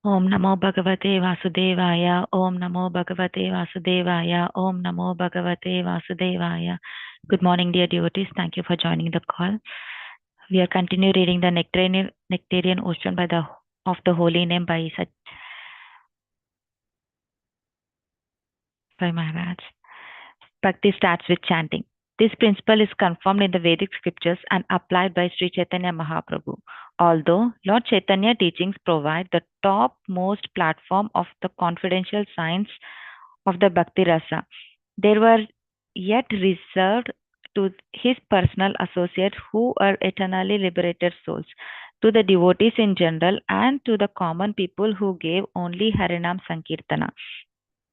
Om Namo Bhagavate Vasudevaya. Om Namo Bhagavate Vasudevaya. Om Namo Bhagavate Vasudevaya. Good morning, dear devotees. Thank you for joining the call. We are continue reading the Nectarian Ocean of the Holy Name by Maharaj. Bhakti starts with chanting. This principle is confirmed in the Vedic scriptures and applied by Sri Chaitanya Mahaprabhu. Although Lord Chaitanya teachings provide the topmost platform of the confidential science of the Bhakti Rasa, they were yet reserved to his personal associates who are eternally liberated souls, to the devotees in general, and to the common people who gave only Harinam Sankirtana,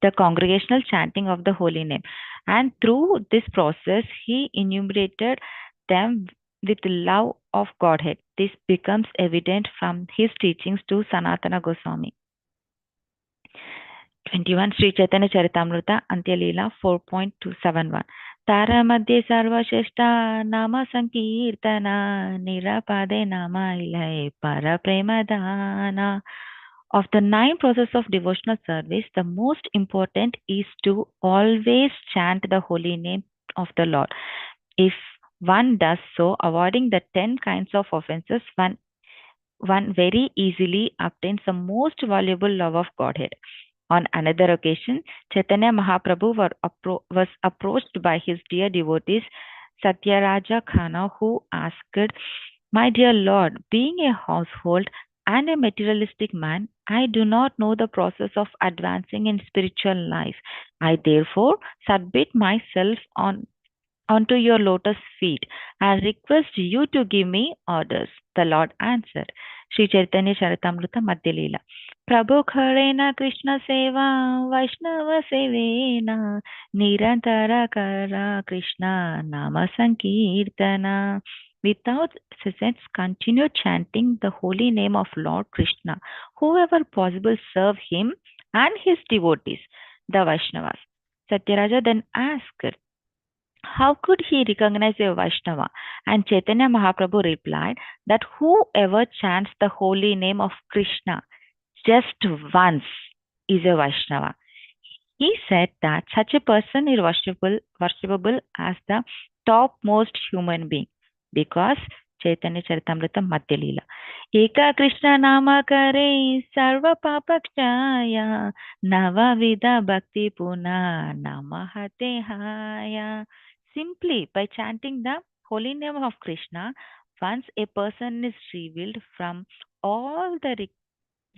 the congregational chanting of the holy name. And through this process, he enumerated them with love of Godhead. This becomes evident from his teachings to Sanatana Goswami. 21 Sri Chaitanya Charitamrita Antyalila 4.271 Tara Madhye Sarvasheshta Nama Sankirtana Nirapade Nama Ilai Para Premadana. Of the 9 processes of devotional service, the most important is to always chant the holy name of the Lord. If one does so, avoiding the 10 kinds of offenses, one very easily obtains the most valuable love of Godhead. On another occasion, Chaitanya Mahaprabhu was approached by his dear devotees Satyaraja Khana, who asked, "My dear Lord, being a household and a materialistic man, I do not know the process of advancing in spiritual life. I therefore submit myself onto your lotus feet and request you to give me orders." The Lord answered. Sri Chaitanya Charitamrita Madhyalila. Prabhu Kharena Krishna Seva Vaishnava Sevena Nirantara Kara Krishna Nama Sankirtana. Without cessation, continue chanting the holy name of Lord Krishna. Whoever possible serve him and his devotees, the Vaishnavas. Satyaraja then asked, how could he recognize a Vaishnava? And Chaitanya Mahaprabhu replied that whoever chants the holy name of Krishna just once is a Vaishnava. He said that such a person is worshipable as the topmost human being because Chaitanya Charitamrita Madhyalila. Eka Krishna Nama Kare Sarva Papakshaya Navavida Bhakti Puna Namahate Haya. Simply by chanting the holy name of Krishna, once a person is revealed from all the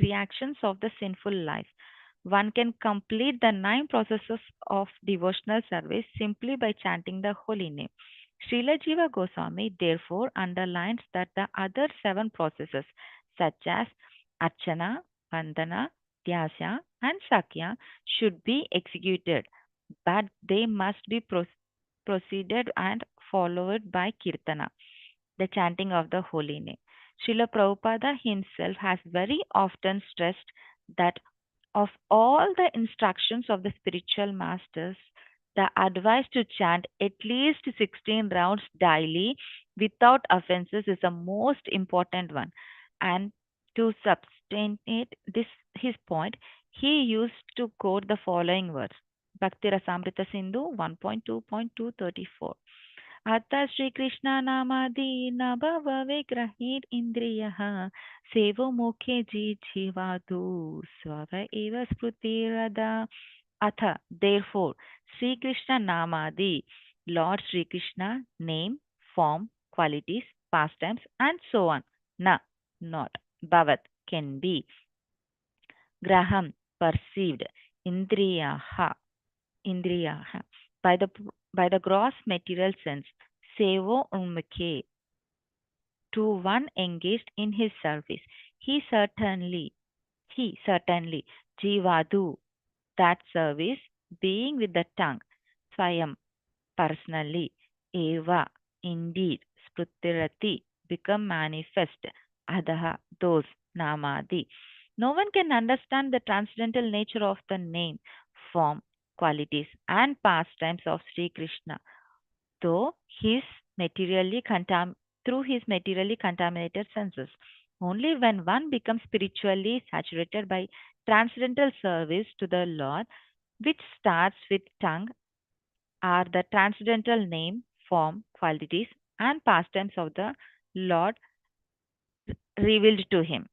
reactions of the sinful life. One can complete the 9 processes of devotional service simply by chanting the holy name. Srila Jiva Goswami therefore underlines that the other 7 processes, such as Archana, Vandana, Dhyasya, and Sakya, should be executed, but they must be proceeded and followed by Kirtana, the chanting of the holy name. Srila Prabhupada himself has very often stressed that of all the instructions of the spiritual masters, the advice to chant at least 16 rounds daily without offenses is the most important one. And to substantiate this his point, he used to quote the following words. Bhakti Rasamrita Sindhu 1.2.234. आता श्रीकृष्ण नामादि न भव विग्रहीर इन्द्रियः सेवो मुखे जीवातु स्व एव स्मृतिरदा. Atha, therefore, Sri Krishna Namadi, Lord Sri Krishna, name, form, qualities, pastimes, and so on. Na, not. Bhavat, can be. Graham, perceived. Indriyaha, indriyaha. By the gross material sense. Sevo unmukhe, to one engaged in his service. He certainly, Jivadu, that service, being with the tongue, Swayam, personally, Eva, indeed, Sprutirati, become manifest, Adaha, those, Namadi. No one can understand the transcendental nature of the name, form, qualities, and pastimes of Sri Krishna, though his materially through his materially contaminated senses. Only when one becomes spiritually saturated by transcendental service to the Lord, which starts with tongue, are the transcendental name, form, qualities, and pastimes of the Lord revealed to him.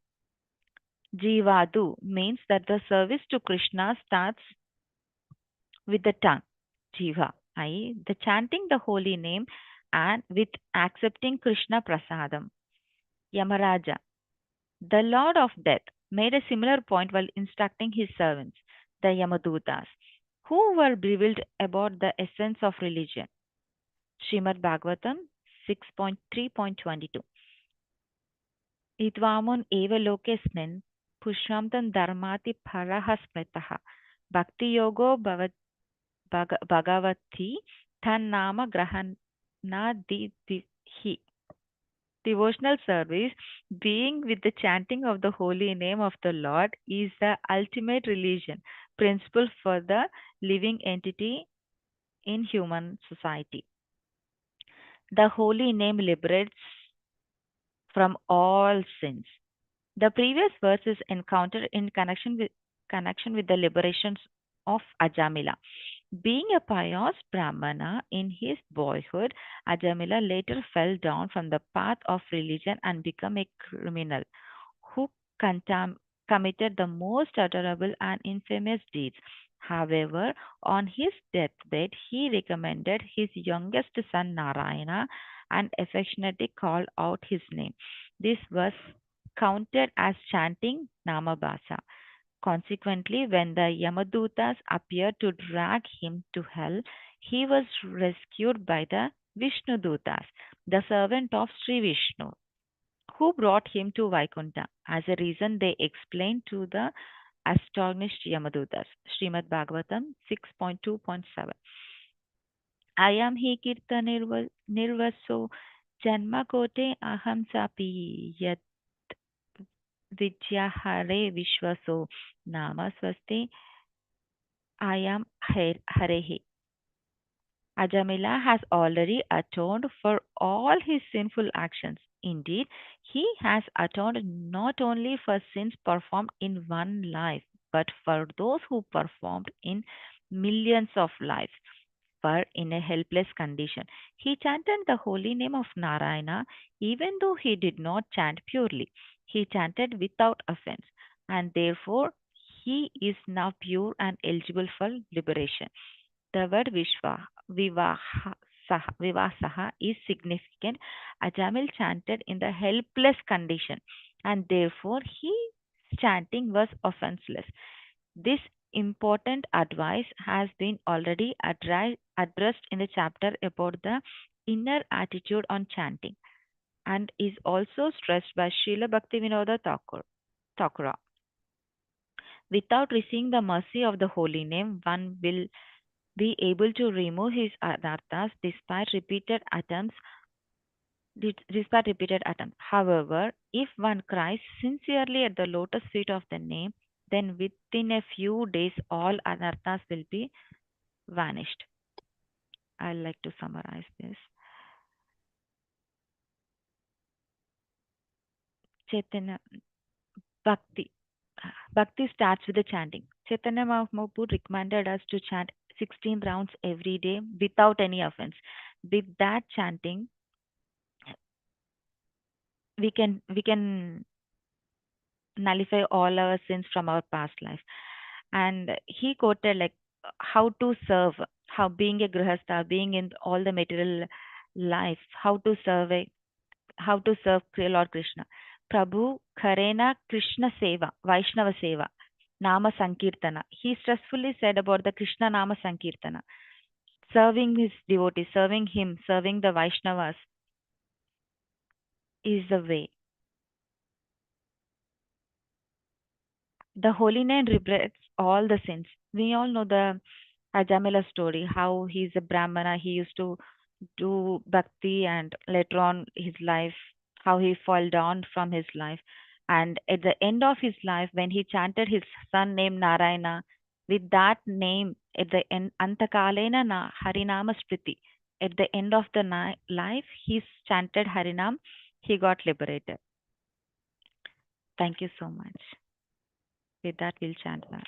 Jivadu means that the service to Krishna starts with the tongue, Jiva, i.e., the chanting the holy name and with accepting Krishna Prasadam. Yamaraja, the Lord of Death, made a similar point while instructing his servants, the Yamadutas, who were bewild about the essence of religion. Srimad Bhagavatam 6.3.22. Idvamun eva lokesmin pushramtam dharmati paraha smritaha bhakti yogo bhagavati tannama grahanadihi. Devotional service, being with the chanting of the holy name of the Lord, is the ultimate religion principle for the living entity in human society. The holy name liberates from all sins. The previous verse is encountered in connection with the liberations of Ajamila. Being a pious Brahmana in his boyhood, Ajamila later fell down from the path of religion and became a criminal who committed the most adorable and infamous deeds. However, on his deathbed, he recommended his youngest son Narayana and affectionately called out his name. This was counted as chanting Namabhasa. Consequently, when the Yamadutas appeared to drag him to hell, he was rescued by the Vishnudutas, the servant of Sri Vishnu, who brought him to Vaikunta. As a reason, they explained to the astonished Yamadutas. Srimad Bhagavatam 6.2.7. Ayam hi kirta nirvaso janma kote aham sapi yat vidyahare vishwaso nama swasti ayam harehi. Ajamila has already atoned for all his sinful actions. Indeed, he has atoned not only for sins performed in one life, but for those who performed in millions of lives, for in a helpless condition. He chanted the holy name of Narayana even though he did not chant purely. He chanted without offense, and therefore he is now pure and eligible for liberation. The word Vivasaha is significant. Ajamil chanted in the helpless condition, and therefore his chanting was offenseless. This important advice has been already addressed in the chapter about the inner attitude on chanting and is also stressed by Srila Bhaktivinoda Thakura. Without receiving the mercy of the holy name, one will be able to remove his anarthas despite repeated attempts. However, if one cries sincerely at the lotus feet of the name, then within a few days all anarthas will be vanished. I'd like to summarize this. Chaitanya Bhakti. Bhakti starts with the chanting. Chaitanya Mahaprabhu recommended us to chant 16 rounds every day without any offense. With that chanting, we can nullify all our sins from our past life. And he quoted like how to serve, how being a grihastha, being in all the material life, how to serve Lord Krishna. Prabhu Karena Krishna Seva, Vaishnava Seva, Nama Sankirtana. He stressfully said about the Krishna Nama Sankirtana, serving his devotees, serving him, serving the Vaishnavas is the way. The holy name regrets all the sins. We all know the Ajamila story, how he's a Brahmana, he used to do bhakti and later on his life, how he fell down from his life. And at the end of his life, when he chanted his son named Narayana, with that name at the end, Antakalena Harinama Spriti, at the end of the life, he chanted Harinam, he got liberated. Thank you so much. With that, we'll chant now.